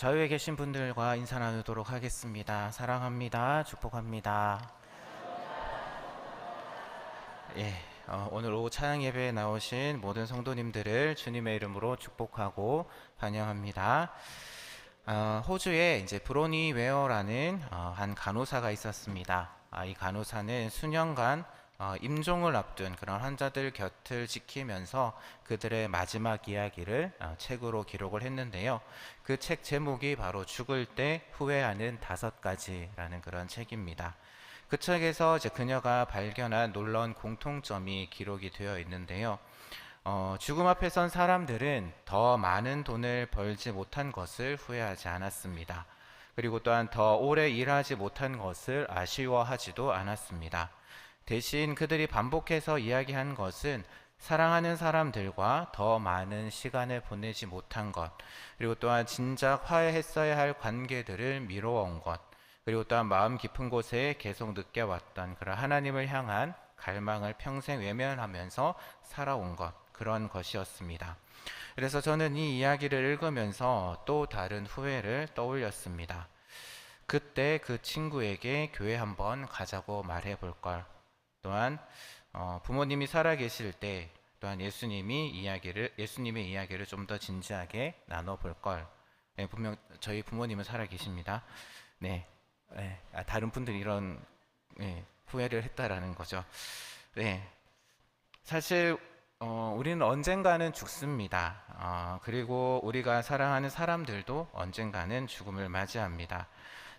좌우에 계신 분들과 인사 나누도록 하겠습니다. 사랑합니다. 축복합니다. 예, 오늘 오후 찬양 예배에 나오신 모든 성도님들을 주님의 이름으로 축복하고 환영합니다. 호주에 이제 브로니 웨어라는 한 간호사가 있었습니다. 이 간호사는 수년간 임종을 앞둔 그런 환자들 곁을 지키면서 그들의 마지막 이야기를 책으로 기록을 했는데요. 그 책 제목이 바로 죽을 때 후회하는 5가지라는 그런 책입니다. 그 책에서 이제 그녀가 발견한 놀라운 공통점이 기록이 되어 있는데요. 죽음 앞에 선 사람들은 더 많은 돈을 벌지 못한 것을 후회하지 않았습니다. 그리고 또한 더 오래 일하지 못한 것을 아쉬워하지도 않았습니다. 대신 그들이 반복해서 이야기한 것은 사랑하는 사람들과 더 많은 시간을 보내지 못한 것, 그리고 또한 진작 화해했어야 할 관계들을 미뤄온 것, 그리고 또한 마음 깊은 곳에 계속 느껴왔던 그런 하나님을 향한 갈망을 평생 외면하면서 살아온 것, 그런 것이었습니다. 그래서 저는 이 이야기를 읽으면서 또 다른 후회를 떠올렸습니다. 그때 그 친구에게 교회 한번 가자고 말해볼 걸. 또한 부모님이 살아계실 때 또한 예수님의 이야기를 좀 더 진지하게 나눠볼 걸. 네, 분명 저희 부모님은 살아계십니다. 네, 네, 다른 분들이 이런 후회를 했다라는 거죠. 네, 사실 우리는 언젠가는 죽습니다. 그리고 우리가 사랑하는 사람들도 언젠가는 죽음을 맞이합니다.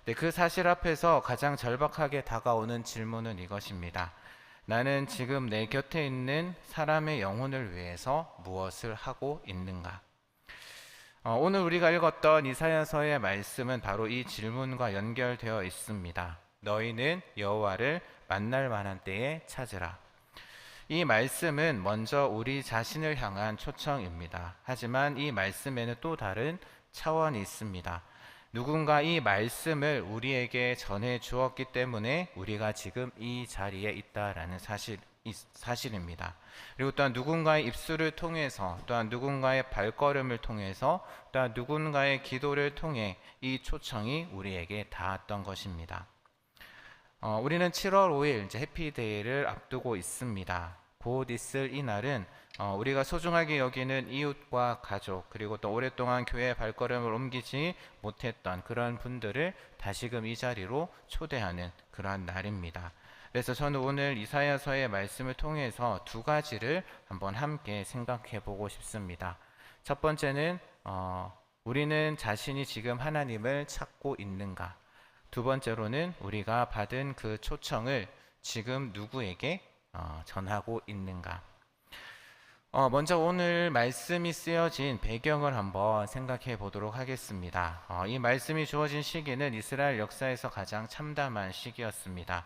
네, 그 사실 앞에서 가장 절박하게 다가오는 질문은 이것입니다. 나는 지금 내 곁에 있는 사람의 영혼을 위해서 무엇을 하고 있는가? 오늘 우리가 읽었던 이사야서의 말씀은 바로 이 질문과 연결되어 있습니다. 너희는 여호와를 만날 만한 때에 찾으라. 이 말씀은 먼저 우리 자신을 향한 초청입니다. 하지만 이 말씀에는 또 다른 차원이 있습니다. 누군가 이 말씀을 우리에게 전해 주었기 때문에 우리가 지금 이 자리에 있다라는 사실입니다. 그리고 또한 누군가의 입술을 통해서, 또한 누군가의 발걸음을 통해서, 또한 누군가의 기도를 통해 이 초청이 우리에게 닿았던 것입니다. 우리는 7월 5일 이제 해피데이를 앞두고 있습니다. 곧 있을 이 날은 우리가 소중하게 여기는 이웃과 가족, 그리고 또 오랫동안 교회의 발걸음을 옮기지 못했던 그런 분들을 다시금 이 자리로 초대하는 그러한 날입니다. 그래서 저는 오늘 이사야서의 말씀을 통해서 2가지를 한번 함께 생각해 보고 싶습니다. 첫 번째는 우리는 자신이 지금 하나님을 찾고 있는가? 두 번째로는 우리가 받은 그 초청을 지금 누구에게 전하고 있는가? 먼저 오늘 말씀이 쓰여진 배경을 한번 생각해 보도록 하겠습니다. 이 말씀이 주어진 시기는 이스라엘 역사에서 가장 참담한 시기였습니다.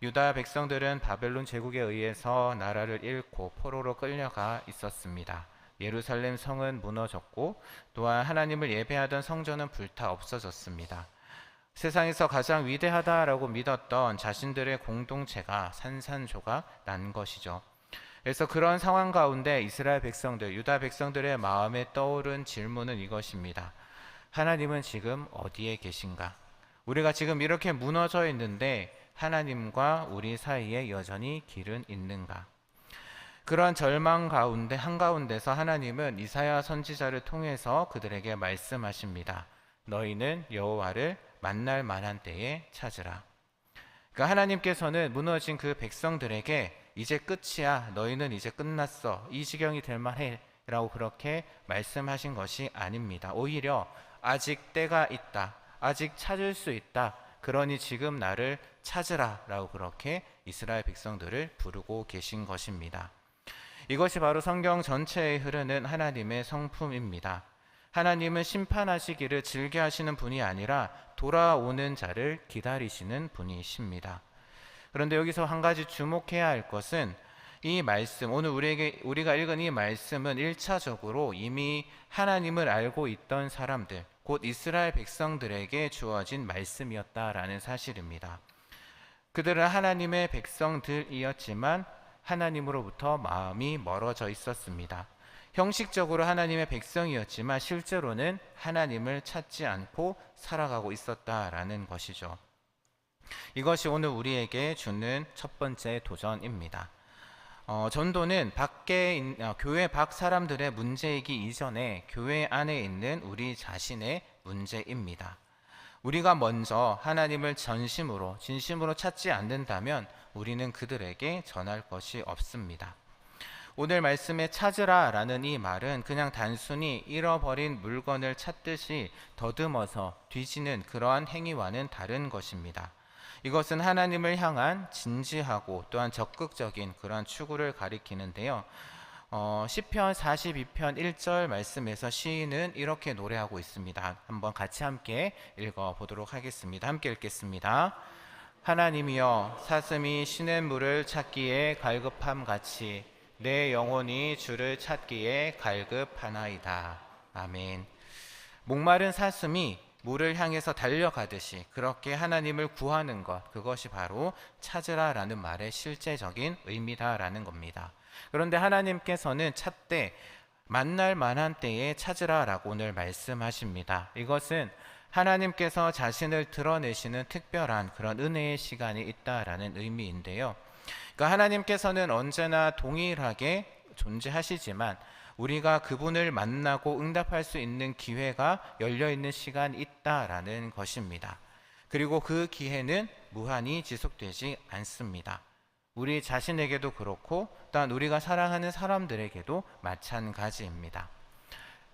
유다 백성들은 바벨론 제국에 의해서 나라를 잃고 포로로 끌려가 있었습니다. 예루살렘 성은 무너졌고 또한 하나님을 예배하던 성전은 불타 없어졌습니다. 세상에서 가장 위대하다라고 믿었던 자신들의 공동체가 산산조각 난 것이죠. 그래서 그런 상황 가운데 이스라엘 백성들, 유다 백성들의 마음에 떠오른 질문은 이것입니다. 하나님은 지금 어디에 계신가? 우리가 지금 이렇게 무너져 있는데 하나님과 우리 사이에 여전히 길은 있는가? 그러한 절망 가운데 한가운데서 하나님은 이사야 선지자를 통해서 그들에게 말씀하십니다. 너희는 여호와를 만날 만한 때에 찾으라. 그러니까 하나님께서는 무너진 그 백성들에게 이제 끝이야, 너희는 이제 끝났어, 이 지경이 될 만해 라고 그렇게 말씀하신 것이 아닙니다. 오히려 아직 때가 있다, 아직 찾을 수 있다, 그러니 지금 나를 찾으라 라고 그렇게 이스라엘 백성들을 부르고 계신 것입니다. 이것이 바로 성경 전체에 흐르는 하나님의 성품입니다. 하나님은 심판하시기를 즐겨 하시는 분이 아니라 돌아오는 자를 기다리시는 분이십니다. 그런데 여기서 한 가지 주목해야 할 것은 이 말씀, 오늘 우리가 읽은 이 말씀은 1차적으로 이미 하나님을 알고 있던 사람들, 곧 이스라엘 백성들에게 주어진 말씀이었다라는 사실입니다. 그들은 하나님의 백성들이었지만 하나님으로부터 마음이 멀어져 있었습니다. 형식적으로 하나님의 백성이었지만 실제로는 하나님을 찾지 않고 살아가고 있었다라는 것이죠. 이것이 오늘 우리에게 주는 첫 번째 도전입니다. 전도는 교회 밖 사람들의 문제이기 이전에 교회 안에 있는 우리 자신의 문제입니다. 우리가 먼저 하나님을 진심으로 찾지 않는다면 우리는 그들에게 전할 것이 없습니다. 오늘 말씀에 찾으라 라는 이 말은 그냥 단순히 잃어버린 물건을 찾듯이 더듬어서 뒤지는 그러한 행위와는 다른 것입니다. 이것은 하나님을 향한 진지하고 또한 적극적인 그러한 추구를 가리키는데요. 시편 42편 1절 말씀에서 시인은 이렇게 노래하고 있습니다. 한번 같이 함께 읽어보도록 하겠습니다. 함께 읽겠습니다. 하나님이여, 사슴이 시냇물을 찾기에 갈급함 같이 내 영혼이 주를 찾기에 갈급하나이다. 아멘. 목마른 사슴이 물을 향해서 달려가듯이 그렇게 하나님을 구하는 것, 그것이 바로 찾으라라는 말의 실제적인 의미다라는 겁니다. 그런데 하나님께서는 찾되 만날 만한 때에 찾으라라고 오늘 말씀하십니다. 이것은 하나님께서 자신을 드러내시는 특별한 그런 은혜의 시간이 있다라는 의미인데요. 그러니까 하나님께서는 언제나 동일하게 존재하시지만 우리가 그분을 만나고 응답할 수 있는 기회가 열려있는 시간이 있다라는 것입니다. 그리고 그 기회는 무한히 지속되지 않습니다. 우리 자신에게도 그렇고 또한 우리가 사랑하는 사람들에게도 마찬가지입니다.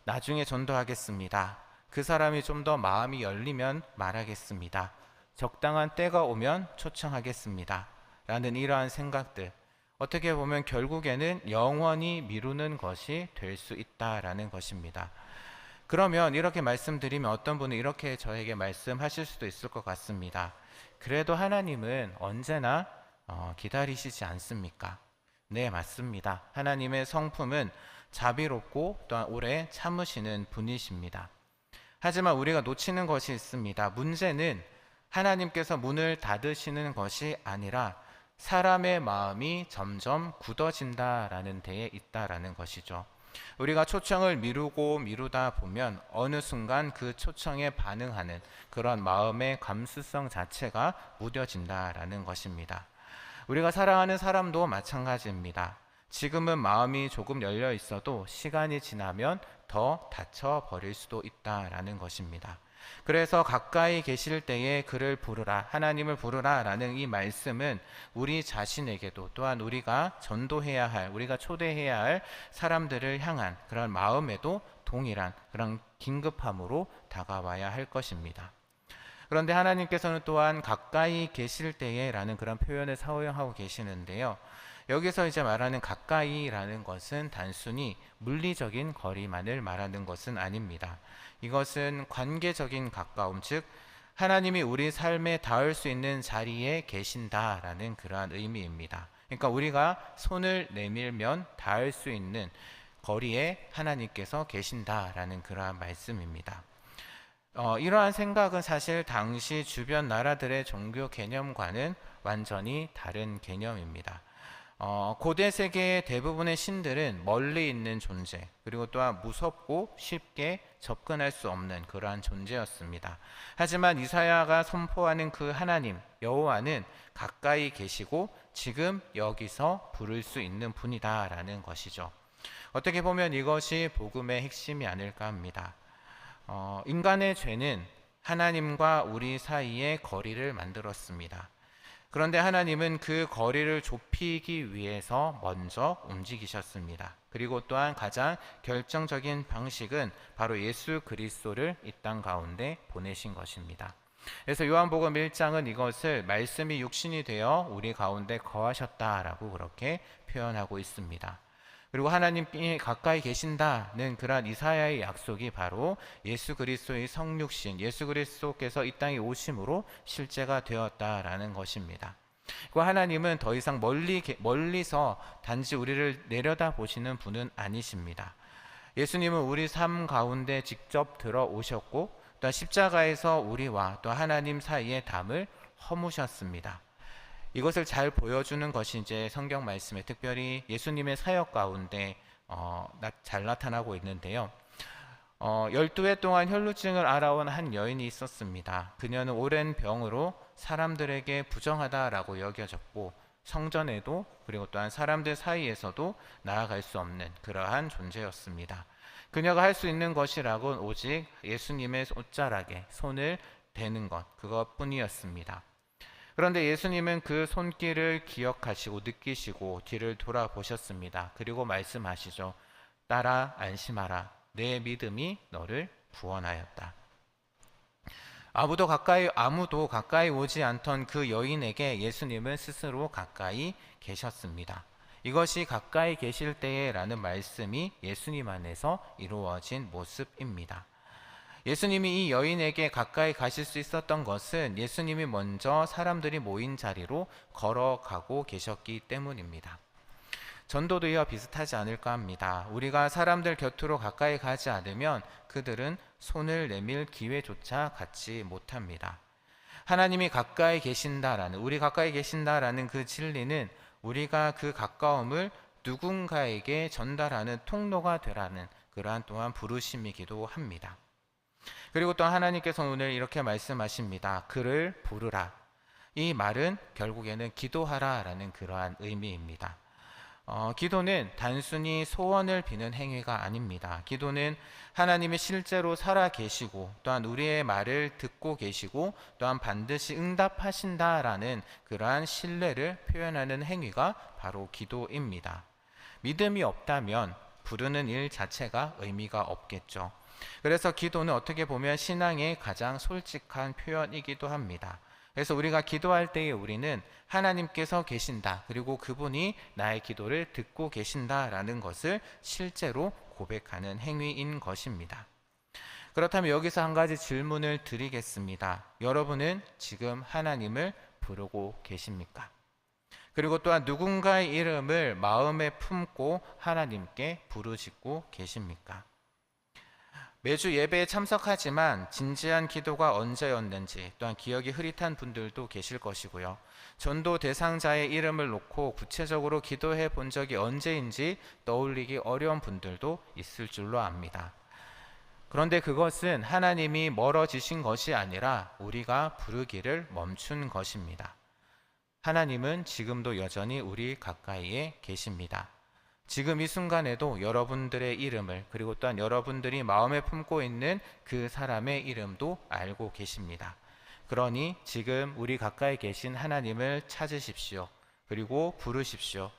나중에 전도하겠습니다. 그 사람이 좀 더 마음이 열리면 말하겠습니다. 적당한 때가 오면 초청하겠습니다. 라는 이러한 생각들, 어떻게 보면 결국에는 영원히 미루는 것이 될 수 있다라는 것입니다. 그러면 이렇게 말씀드리면 어떤 분은 이렇게 저에게 말씀하실 수도 있을 것 같습니다. 그래도 하나님은 언제나 기다리시지 않습니까? 네, 맞습니다. 하나님의 성품은 자비롭고 또한 오래 참으시는 분이십니다. 하지만 우리가 놓치는 것이 있습니다. 문제는 하나님께서 문을 닫으시는 것이 아니라 사람의 마음이 점점 굳어진다라는 데에 있다라는 것이죠. 우리가 초청을 미루다 보면 어느 순간 그 초청에 반응하는 그런 마음의 감수성 자체가 무뎌진다라는 것입니다. 우리가 사랑하는 사람도 마찬가지입니다. 지금은 마음이 조금 열려 있어도 시간이 지나면 더 닫혀 버릴 수도 있다라는 것입니다. 그래서 가까이 계실 때에 그를 부르라, 하나님을 부르라 라는 이 말씀은 우리 자신에게도 또한 우리가 전도해야 할, 우리가 초대해야 할 사람들을 향한 그런 마음에도 동일한 그런 긴급함으로 다가와야 할 것입니다. 그런데 하나님께서는 또한 가까이 계실 때에 라는 그런 표현을 사용하고 계시는데요. 여기서 이제 말하는 가까이라는 것은 단순히 물리적인 거리만을 말하는 것은 아닙니다. 이것은 관계적인 가까움, 즉 하나님이 우리 삶에 닿을 수 있는 자리에 계신다라는 그러한 의미입니다. 그러니까 우리가 손을 내밀면 닿을 수 있는 거리에 하나님께서 계신다라는 그러한 말씀입니다. 이러한 생각은 사실 당시 주변 나라들의 종교 개념과는 완전히 다른 개념입니다. 고대 세계의 대부분의 신들은 멀리 있는 존재, 그리고 또한 무섭고 쉽게 접근할 수 없는 그러한 존재였습니다. 하지만 이사야가 선포하는 그 하나님 여호와는 가까이 계시고 지금 여기서 부를 수 있는 분이다라는 것이죠. 어떻게 보면 이것이 복음의 핵심이 아닐까 합니다. 인간의 죄는 하나님과 우리 사이에 거리를 만들었습니다. 그런데 하나님은 그 거리를 좁히기 위해서 먼저 움직이셨습니다. 그리고 또한 가장 결정적인 방식은 바로 예수 그리스도를 이 땅 가운데 보내신 것입니다. 그래서 요한복음 1장은 이것을 말씀이 육신이 되어 우리 가운데 거하셨다라고 그렇게 표현하고 있습니다. 그리고 하나님이 가까이 계신다는 그러한 이사야의 약속이 바로 예수 그리스도의 성육신, 예수 그리스도께서 이 땅에 오심으로 실제가 되었다라는 것입니다. 그 하나님은 더 이상 멀리서 단지 우리를 내려다보시는 분은 아니십니다. 예수님은 우리 삶 가운데 직접 들어오셨고 또 십자가에서 우리와 또 하나님 사이의 담을 허무셨습니다. 이것을 잘 보여주는 것이 이제 성경 말씀에 특별히 예수님의 사역 가운데 잘 나타나고 있는데요. 12해 동안 혈루증을 앓아온 한 여인이 있었습니다. 그녀는 오랜 병으로 사람들에게 부정하다라고 여겨졌고 성전에도 그리고 또한 사람들 사이에서도 나아갈 수 없는 그러한 존재였습니다. 그녀가 할 수 있는 것이라곤 오직 예수님의 옷자락에 손을 대는 것 그것뿐이었습니다. 그런데 예수님은 그 손길을 기억하시고 느끼시고 뒤를 돌아보셨습니다. 그리고 말씀하시죠. 딸아 안심하라. 내 믿음이 너를 구원하였다. 아무도 가까이 오지 않던 그 여인에게 예수님은 스스로 가까이 계셨습니다. 이것이 가까이 계실 때에라는 말씀이 예수님 안에서 이루어진 모습입니다. 예수님이 이 여인에게 가까이 가실 수 있었던 것은 예수님이 먼저 사람들이 모인 자리로 걸어가고 계셨기 때문입니다. 전도도 이와 비슷하지 않을까 합니다. 우리가 사람들 곁으로 가까이 가지 않으면 그들은 손을 내밀 기회조차 갖지 못합니다. 하나님이 가까이 계신다라는, 우리 가까이 계신다라는 그 진리는 우리가 그 가까움을 누군가에게 전달하는 통로가 되라는 그러한 또한 부르심이기도 합니다. 그리고 또 하나님께서 오늘 이렇게 말씀하십니다. 그를 부르라. 이 말은 결국에는 기도하라라는 그러한 의미입니다. 기도는 단순히 소원을 비는 행위가 아닙니다. 기도는 하나님이 실제로 살아 계시고 또한 우리의 말을 듣고 계시고 또한 반드시 응답하신다라는 그러한 신뢰를 표현하는 행위가 바로 기도입니다. 믿음이 없다면 부르는 일 자체가 의미가 없겠죠. 그래서 기도는 어떻게 보면 신앙의 가장 솔직한 표현이기도 합니다. 그래서 우리가 기도할 때에 우리는 하나님께서 계신다, 그리고 그분이 나의 기도를 듣고 계신다라는 것을 실제로 고백하는 행위인 것입니다. 그렇다면 여기서 한 가지 질문을 드리겠습니다. 여러분은 지금 하나님을 부르고 계십니까? 그리고 또한 누군가의 이름을 마음에 품고 하나님께 부르짖고 계십니까? 매주 예배에 참석하지만 진지한 기도가 언제였는지 또한 기억이 흐릿한 분들도 계실 것이고요. 전도 대상자의 이름을 놓고 구체적으로 기도해 본 적이 언제인지 떠올리기 어려운 분들도 있을 줄로 압니다. 그런데 그것은 하나님이 멀어지신 것이 아니라 우리가 부르기를 멈춘 것입니다. 하나님은 지금도 여전히 우리 가까이에 계십니다. 지금 이 순간에도 여러분들의 이름을, 그리고 또한 여러분들이 마음에 품고 있는 그 사람의 이름도 알고 계십니다. 그러니 지금 우리 가까이 계신 하나님을 찾으십시오. 그리고 부르십시오.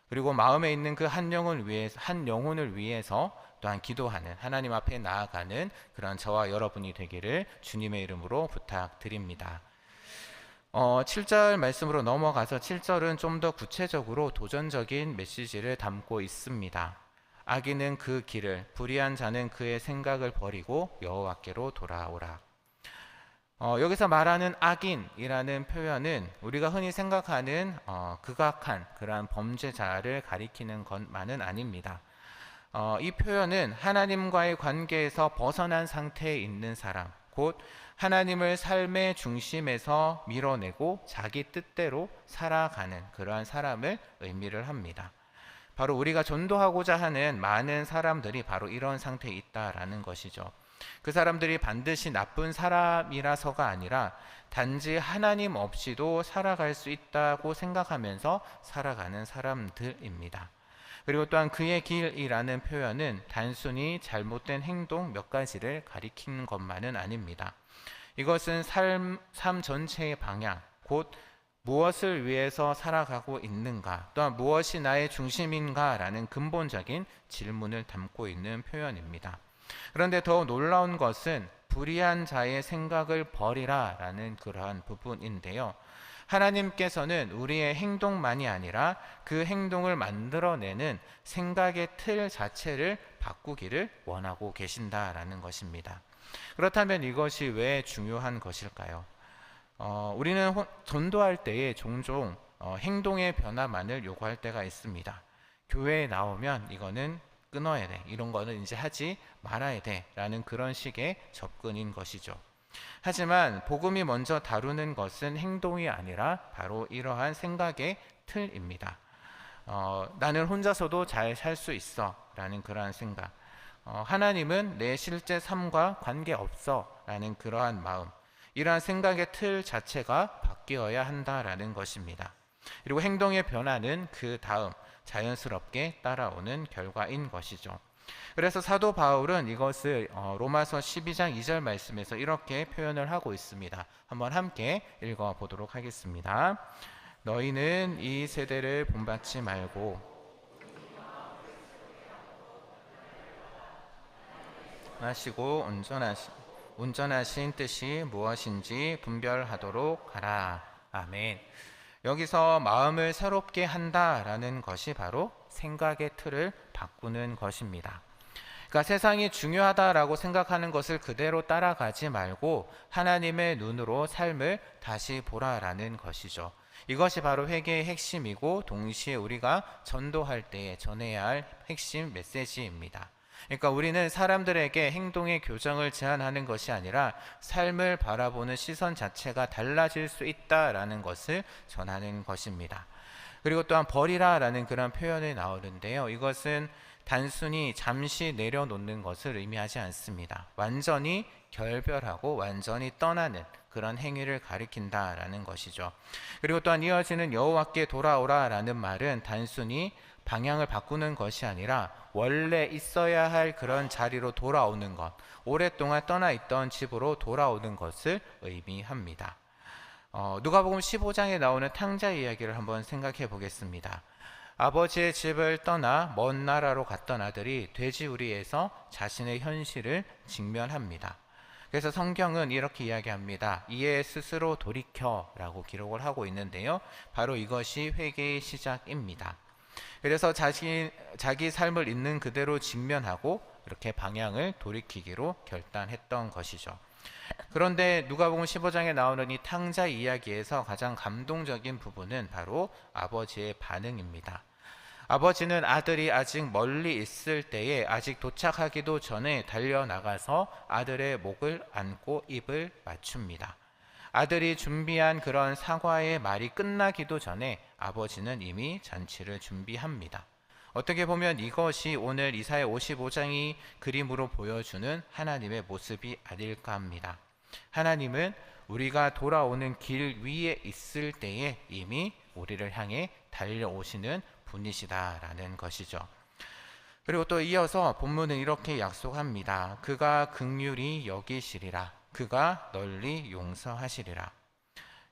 그리고 마음에 있는 그 한 영혼을 위해서 또한 기도하는, 하나님 앞에 나아가는 그런 저와 여러분이 되기를 주님의 이름으로 부탁드립니다. 7절 말씀으로 넘어가서 7절은 좀 더 구체적으로 도전적인 메시지를 담고 있습니다. 악인은 그 길을, 불의한 자는 그의 생각을 버리고 여호와께로 돌아오라. 여기서 말하는 악인이라는 표현은 우리가 흔히 생각하는 극악한 그러한 범죄자를 가리키는 것만은 아닙니다. 이 표현은 하나님과의 관계에서 벗어난 상태에 있는 사람, 곧 하나님을 삶의 중심에서 밀어내고 자기 뜻대로 살아가는 그러한 사람을 의미를 합니다. 바로 우리가 전도하고자 하는 많은 사람들이 바로 이런 상태에 있다라는 것이죠. 그 사람들이 반드시 나쁜 사람이라서가 아니라 단지 하나님 없이도 살아갈 수 있다고 생각하면서 살아가는 사람들입니다. 그리고 또한 그의 길이라는 표현은 단순히 잘못된 행동 몇 가지를 가리키는 것만은 아닙니다. 이것은 삶 전체의 방향, 곧 무엇을 위해서 살아가고 있는가, 또한 무엇이 나의 중심인가라는 근본적인 질문을 담고 있는 표현입니다. 그런데 더 놀라운 것은 불의한 자의 생각을 버리라라는 그러한 부분인데요. 하나님께서는 우리의 행동만이 아니라 그 행동을 만들어내는 생각의 틀 자체를 바꾸기를 원하고 계신다라는 것입니다. 그렇다면 이것이 왜 중요한 것일까요? 우리는 전도할 때에 종종 행동의 변화만을 요구할 때가 있습니다. 교회에 나오면 이거는 끊어야 돼, 이런 거는 이제 하지 말아야 돼 라는 그런 식의 접근인 것이죠. 하지만 복음이 먼저 다루는 것은 행동이 아니라 바로 이러한 생각의 틀입니다. 나는 혼자서도 잘 살 수 있어 라는 그러한 생각, 하나님은 내 실제 삶과 관계없어 라는 그러한 마음, 이러한 생각의 틀 자체가 바뀌어야 한다라는 것입니다. 그리고 행동의 변화는 그 다음 자연스럽게 따라오는 결과인 것이죠. 그래서 사도 바울은 이것을 로마서 12장 2절 말씀에서 이렇게 표현을 하고 있습니다. 한번 함께 읽어보도록 하겠습니다. 너희는 이 세대를 본받지 말고 마시고 운전하신 뜻이 무엇인지 분별하도록 하라. 아멘. 여기서 마음을 새롭게 한다라는 것이 바로 생각의 틀을 바꾸는 것입니다. 그러니까 세상이 중요하다라고 생각하는 것을 그대로 따라가지 말고 하나님의 눈으로 삶을 다시 보라라는 것이죠. 이것이 바로 회개의 핵심이고 동시에 우리가 전도할 때에 전해야 할 핵심 메시지입니다. 그러니까 우리는 사람들에게 행동의 교정을 제안하는 것이 아니라 삶을 바라보는 시선 자체가 달라질 수 있다라는 것을 전하는 것입니다. 그리고 또한 버리라라는 그런 표현이 나오는데요. 이것은 단순히 잠시 내려놓는 것을 의미하지 않습니다. 완전히 결별하고 완전히 떠나는 그런 행위를 가리킨다라는 것이죠. 그리고 또한 이어지는 여호와께 돌아오라라는 말은 단순히 방향을 바꾸는 것이 아니라 원래 있어야 할 그런 자리로 돌아오는 것, 오랫동안 떠나 있던 집으로 돌아오는 것을 의미합니다. 누가복음 15장에 나오는 탕자 이야기를 한번 생각해 보겠습니다. 아버지의 집을 떠나 먼 나라로 갔던 아들이 돼지우리에서 자신의 현실을 직면합니다. 그래서 성경은 이렇게 이야기합니다. 이에 스스로 돌이켜라고 기록을 하고 있는데요. 바로 이것이 회개의 시작입니다. 그래서 자기 삶을 있는 그대로 직면하고 이렇게 방향을 돌이키기로 결단했던 것이죠. 그런데 누가복음 15장에 나오는 이 탕자 이야기에서 가장 감동적인 부분은 바로 아버지의 반응입니다. 아버지는 아들이 아직 멀리 있을 때에 아직 도착하기도 전에 달려나가서 아들의 목을 안고 입을 맞춥니다. 아들이 준비한 그런 사과의 말이 끝나기도 전에 아버지는 이미 잔치를 준비합니다. 어떻게 보면 이것이 오늘 이사야 55장이 그림으로 보여주는 하나님의 모습이 아닐까 합니다. 하나님은 우리가 돌아오는 길 위에 있을 때에 이미 우리를 향해 달려오시는 분이시다라는 것이죠. 그리고 또 이어서 본문은 이렇게 약속합니다. 그가 긍휼히 여기시리라. 그가 널리 용서하시리라.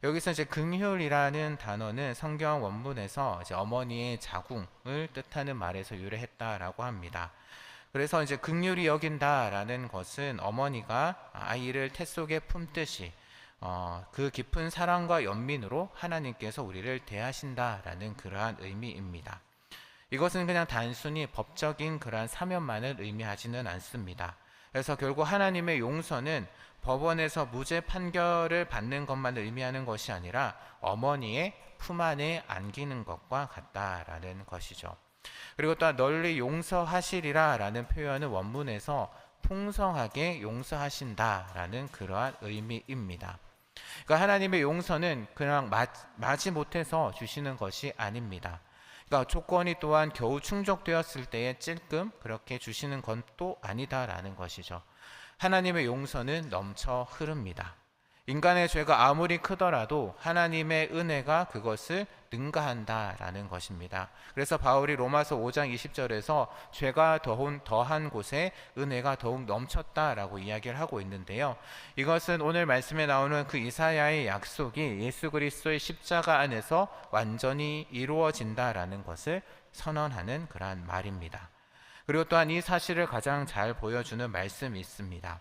여기서 이제 긍휼이라는 단어는 성경 원문에서 이제 어머니의 자궁을 뜻하는 말에서 유래했다라고 합니다. 그래서 이제 긍휼히 여긴다라는 것은 어머니가 아이를 태 속에 품듯이 그 깊은 사랑과 연민으로 하나님께서 우리를 대하신다라는 그러한 의미입니다. 이것은 그냥 단순히 법적인 그러한 사면만을 의미하지는 않습니다. 그래서 결국 하나님의 용서는 법원에서 무죄 판결을 받는 것만 의미하는 것이 아니라 어머니의 품 안에 안기는 것과 같다라는 것이죠. 그리고 또한 널리 용서하시리라 라는 표현은 원문에서 풍성하게 용서하신다라는 그러한 의미입니다. 그러니까 하나님의 용서는 그냥 마지 못해서 주시는 것이 아닙니다. 그러니까 조건이 또한 겨우 충족되었을 때에 찔끔 그렇게 주시는 건 또 아니다라는 것이죠. 하나님의 용서는 넘쳐 흐릅니다. 인간의 죄가 아무리 크더라도 하나님의 은혜가 그것을 능가한다라는 것입니다. 그래서 바울이 로마서 5장 20절에서 죄가 더한 곳에 은혜가 더욱 넘쳤다라고 이야기를 하고 있는데요. 이것은 오늘 말씀에 나오는 그 이사야의 약속이 예수 그리스도의 십자가 안에서 완전히 이루어진다라는 것을 선언하는 그러한 말입니다. 그리고 또한 이 사실을 가장 잘 보여주는 말씀이 있습니다.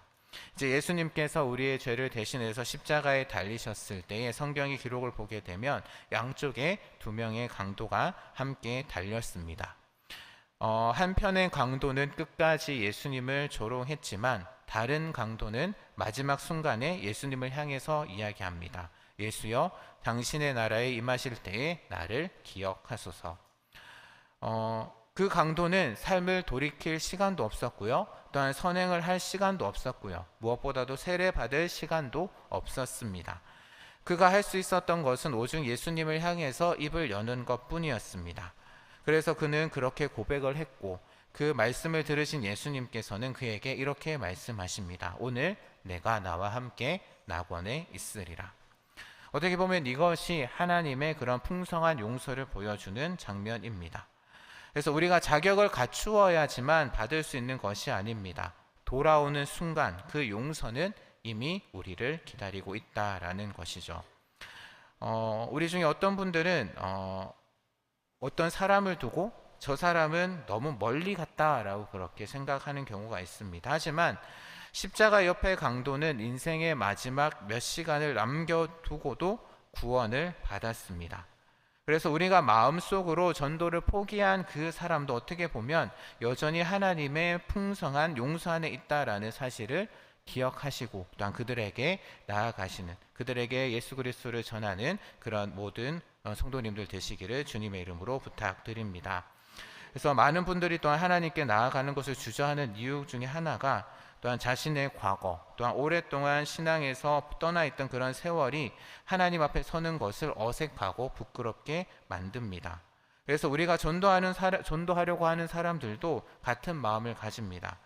이제 예수님께서 우리의 죄를 대신해서 십자가에 달리셨을 때에 성경의 기록을 보게 되면 양쪽에 두 명의 강도가 함께 달렸습니다. 한편의 강도는 끝까지 예수님을 조롱했지만 다른 강도는 마지막 순간에 예수님을 향해서 이야기합니다. 예수여, 당신의 나라에 임하실 때에 나를 기억하소서. 그 강도는 삶을 돌이킬 시간도 없었고요. 또한 선행을 할 시간도 없었고요. 무엇보다도 세례받을 시간도 없었습니다. 그가 할 수 있었던 것은 오직 예수님을 향해서 입을 여는 것뿐이었습니다. 그래서 그는 그렇게 고백을 했고 그 말씀을 들으신 예수님께서는 그에게 이렇게 말씀하십니다. 오늘 내가 나와 함께 낙원에 있으리라. 어떻게 보면 이것이 하나님의 그런 풍성한 용서를 보여주는 장면입니다. 그래서 우리가 자격을 갖추어야지만 받을 수 있는 것이 아닙니다. 돌아오는 순간 그 용서는 이미 우리를 기다리고 있다라는 것이죠. 우리 중에 어떤 분들은 어떤 사람을 두고 저 사람은 너무 멀리 갔다라고 그렇게 생각하는 경우가 있습니다. 하지만 십자가 옆의 강도는 인생의 마지막 몇 시간을 남겨두고도 구원을 받았습니다. 그래서 우리가 마음속으로 전도를 포기한 그 사람도 어떻게 보면 여전히 하나님의 풍성한 용서 안에 있다라는 사실을 기억하시고 또한 그들에게 나아가시는, 그들에게 예수 그리스도를 전하는 그런 모든 성도님들 되시기를 주님의 이름으로 부탁드립니다. 그래서 많은 분들이 또한 하나님께 나아가는 것을 주저하는 이유 중에 하나가 또한 자신의 과거, 또한 오랫동안 신앙에서 떠나 있던 그런 세월이 하나님 앞에 서는 것을 어색하고 부끄럽게 만듭니다. 그래서 우리가 전도하려고 하는 사람들도 같은 마음을 가집니다.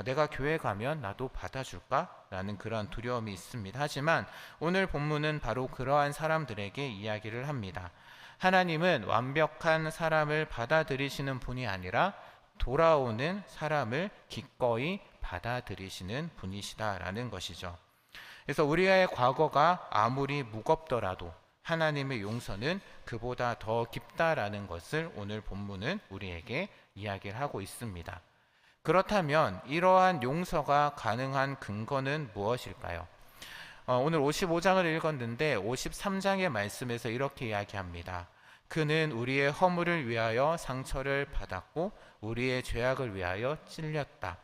내가 교회 가면 나도 받아줄까? 라는 그런 두려움이 있습니다. 하지만 오늘 본문은 바로 그러한 사람들에게 이야기를 합니다. 하나님은 완벽한 사람을 받아들이시는 분이 아니라 돌아오는 사람을 기꺼이 받아들이시는 분이시다라는 것이죠. 그래서 우리의 과거가 아무리 무겁더라도 하나님의 용서는 그보다 더 깊다라는 것을 오늘 본문은 우리에게 이야기를 하고 있습니다. 그렇다면 이러한 용서가 가능한 근거는 무엇일까요? 오늘 55장을 읽었는데 53장의 말씀에서 이렇게 이야기합니다. 그는 우리의 허물을 위하여 상처를 받았고 우리의 죄악을 위하여 찔렸다.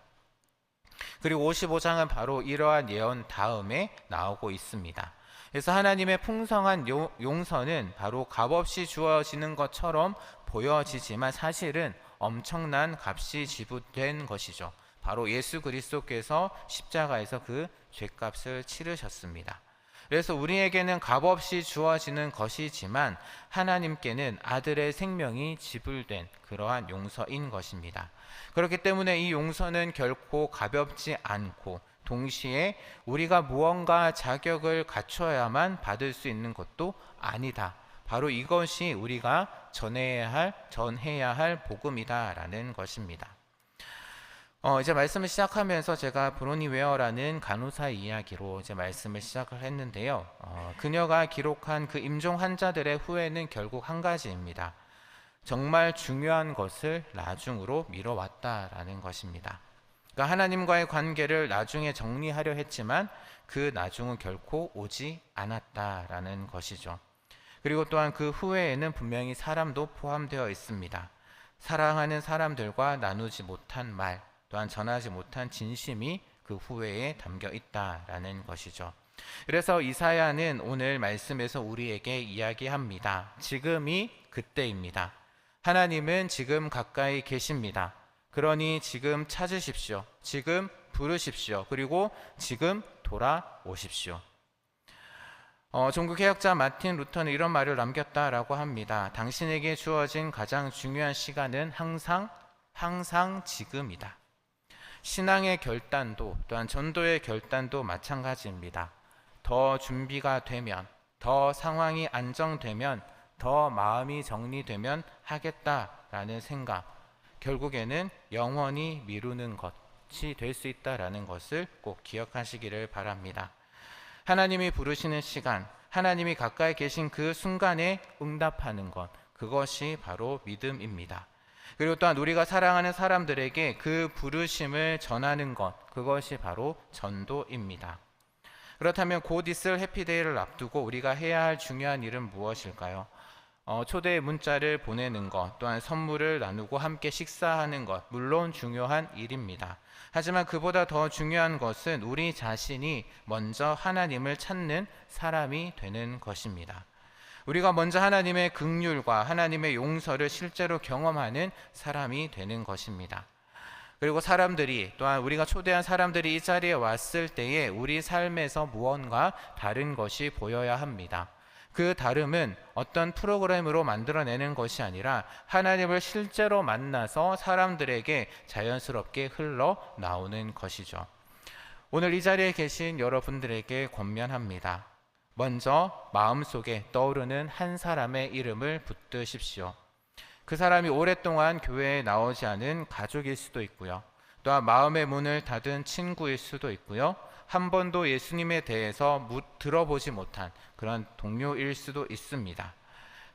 그리고 55장은 바로 이러한 예언 다음에 나오고 있습니다. 그래서 하나님의 풍성한 용서는 바로 값없이 주어지는 것처럼 보여지지만 사실은 엄청난 값이 지불된 것이죠. 바로 예수 그리스도께서 십자가에서 그 죄값을 치르셨습니다. 그래서 우리에게는 값없이 주어지는 것이지만 하나님께는 아들의 생명이 지불된 그러한 용서인 것입니다. 그렇기 때문에 이 용서는 결코 가볍지 않고 동시에 우리가 무언가 자격을 갖춰야만 받을 수 있는 것도 아니다. 바로 이것이 우리가 전해야 할 복음이다라는 것입니다. 이제 말씀을 시작하면서 제가 브로니 웨어라는 간호사 이야기로 이제 말씀을 시작을 했는데요. 그녀가 기록한 그 임종 환자들의 후회는 결국 한 가지입니다. 정말 중요한 것을 나중으로 미뤄왔다라는 것입니다. 그러니까 하나님과의 관계를 나중에 정리하려 했지만 그 나중은 결코 오지 않았다라는 것이죠. 그리고 또한 그 후회에는 분명히 사람도 포함되어 있습니다. 사랑하는 사람들과 나누지 못한 말, 또한 전하지 못한 진심이 그 후회에 담겨 있다라는 것이죠. 그래서 이사야는 오늘 말씀에서 우리에게 이야기합니다. 지금이 그때입니다. 하나님은 지금 가까이 계십니다. 그러니 지금 찾으십시오. 지금 부르십시오. 그리고 지금 돌아오십시오. 종교개혁자 마틴 루터는 이런 말을 남겼다라고 합니다. 당신에게 주어진 가장 중요한 시간은 항상 지금이다. 신앙의 결단도 또한 전도의 결단도 마찬가지입니다. 더 준비가 되면, 더 상황이 안정되면, 더 마음이 정리되면 하겠다라는 생각, 결국에는 영원히 미루는 것이 될 수 있다라는 것을 꼭 기억하시기를 바랍니다. 하나님이 부르시는 시간, 하나님이 가까이 계신 그 순간에 응답하는 것, 그것이 바로 믿음입니다. 그리고 또한 우리가 사랑하는 사람들에게 그 부르심을 전하는 것, 그것이 바로 전도입니다. 그렇다면 곧 있을 해피데이를 앞두고 우리가 해야 할 중요한 일은 무엇일까요? 초대 문자를 보내는 것, 또한 선물을 나누고 함께 식사하는 것, 물론 중요한 일입니다. 하지만 그보다 더 중요한 것은 우리 자신이 먼저 하나님을 찾는 사람이 되는 것입니다. 우리가 먼저 하나님의 긍휼과 하나님의 용서를 실제로 경험하는 사람이 되는 것입니다. 그리고 사람들이, 또한 우리가 초대한 사람들이 이 자리에 왔을 때에 우리 삶에서 무언가 다른 것이 보여야 합니다. 그 다름은 어떤 프로그램으로 만들어내는 것이 아니라 하나님을 실제로 만나서 사람들에게 자연스럽게 흘러나오는 것이죠. 오늘 이 자리에 계신 여러분들에게 권면합니다. 먼저 마음속에 떠오르는 한 사람의 이름을 붙드십시오. 그 사람이 오랫동안 교회에 나오지 않은 가족일 수도 있고요. 또한 마음의 문을 닫은 친구일 수도 있고요. 한 번도 예수님에 대해서 들어보지 못한 그런 동료일 수도 있습니다.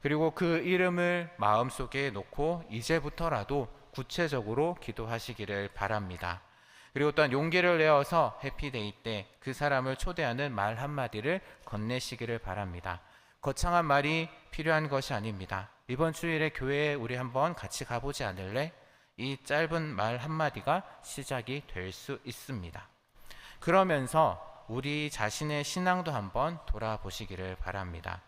그리고 그 이름을 마음속에 놓고 이제부터라도 구체적으로 기도하시기를 바랍니다. 그리고 또한 용기를 내어서 해피데이 때 그 사람을 초대하는 말 한마디를 건네시기를 바랍니다. 거창한 말이 필요한 것이 아닙니다. 이번 주일에 교회에 우리 한번 같이 가보지 않을래? 이 짧은 말 한마디가 시작이 될 수 있습니다. 그러면서 우리 자신의 신앙도 한번 돌아보시기를 바랍니다.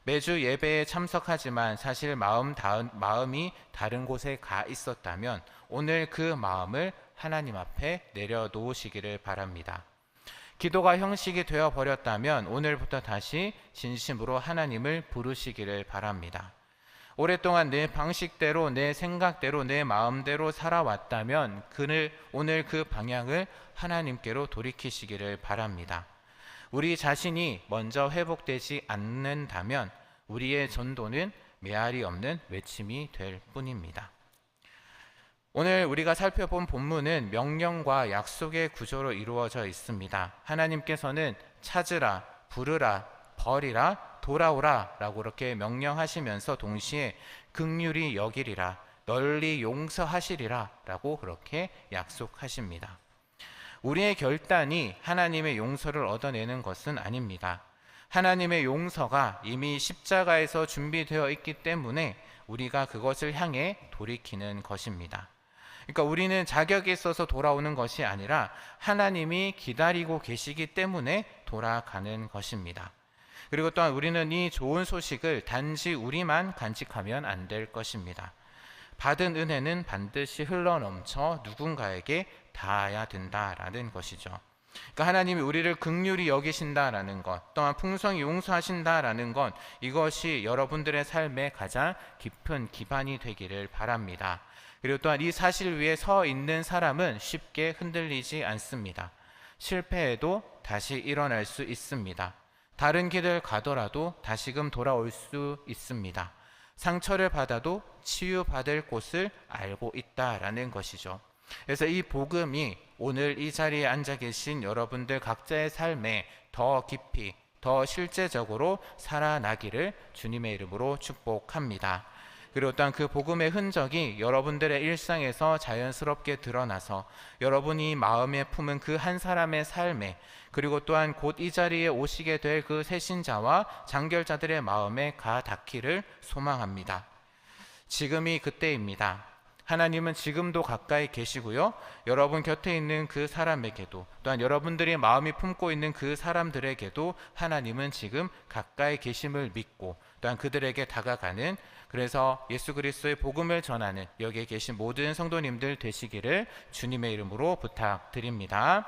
매주 예배에 참석하지만 사실 마음이 다른 곳에 가 있었다면 오늘 그 마음을 하나님 앞에 내려놓으시기를 바랍니다. 기도가 형식이 되어 버렸다면 오늘부터 다시 진심으로 하나님을 부르시기를 바랍니다. 오랫동안 내 방식대로, 내 생각대로, 내 마음대로 살아왔다면 오늘 그 방향을 하나님께로 돌이키시기를 바랍니다. 우리 자신이 먼저 회복되지 않는다면 우리의 전도는 메아리 없는 외침이 될 뿐입니다. 오늘 우리가 살펴본 본문은 명령과 약속의 구조로 이루어져 있습니다. 하나님께서는 찾으라, 부르라, 버리라, 돌아오라 라고 그렇게 명령하시면서 동시에 긍휼히 여기리라, 널리 용서하시리라 라고 그렇게 약속하십니다. 우리의 결단이 하나님의 용서를 얻어내는 것은 아닙니다. 하나님의 용서가 이미 십자가에서 준비되어 있기 때문에 우리가 그것을 향해 돌이키는 것입니다. 그러니까 우리는 자격이 있어서 돌아오는 것이 아니라 하나님이 기다리고 계시기 때문에 돌아가는 것입니다. 그리고 또한 우리는 이 좋은 소식을 단지 우리만 간직하면 안 될 것입니다. 받은 은혜는 반드시 흘러넘쳐 누군가에게 닿아야 된다라는 것이죠. 그러니까 하나님이 우리를 긍휼히 여기신다라는 것, 또한 풍성히 용서하신다라는 것, 이것이 여러분들의 삶의 가장 깊은 기반이 되기를 바랍니다. 그리고 또한 이 사실 위에 서 있는 사람은 쉽게 흔들리지 않습니다. 실패해도 다시 일어날 수 있습니다. 다른 길을 가더라도 다시금 돌아올 수 있습니다. 상처를 받아도 치유받을 곳을 알고 있다라는 것이죠. 그래서 이 복음이 오늘 이 자리에 앉아 계신 여러분들 각자의 삶에 더 깊이, 더 실제적으로 살아나기를 주님의 이름으로 축복합니다. 그리고 또한 그 복음의 흔적이 여러분들의 일상에서 자연스럽게 드러나서 여러분이 마음에 품은 그 한 사람의 삶에, 그리고 또한 곧 이 자리에 오시게 될 그 새신자와 장결자들의 마음에 가 닿기를 소망합니다. 지금이 그때입니다. 하나님은 지금도 가까이 계시고요. 여러분 곁에 있는 그 사람에게도, 또한 여러분들이 마음이 품고 있는 그 사람들에게도 하나님은 지금 가까이 계심을 믿고 또한 그들에게 다가가는, 그래서 예수 그리스도의 복음을 전하는 여기에 계신 모든 성도님들 되시기를 주님의 이름으로 부탁드립니다.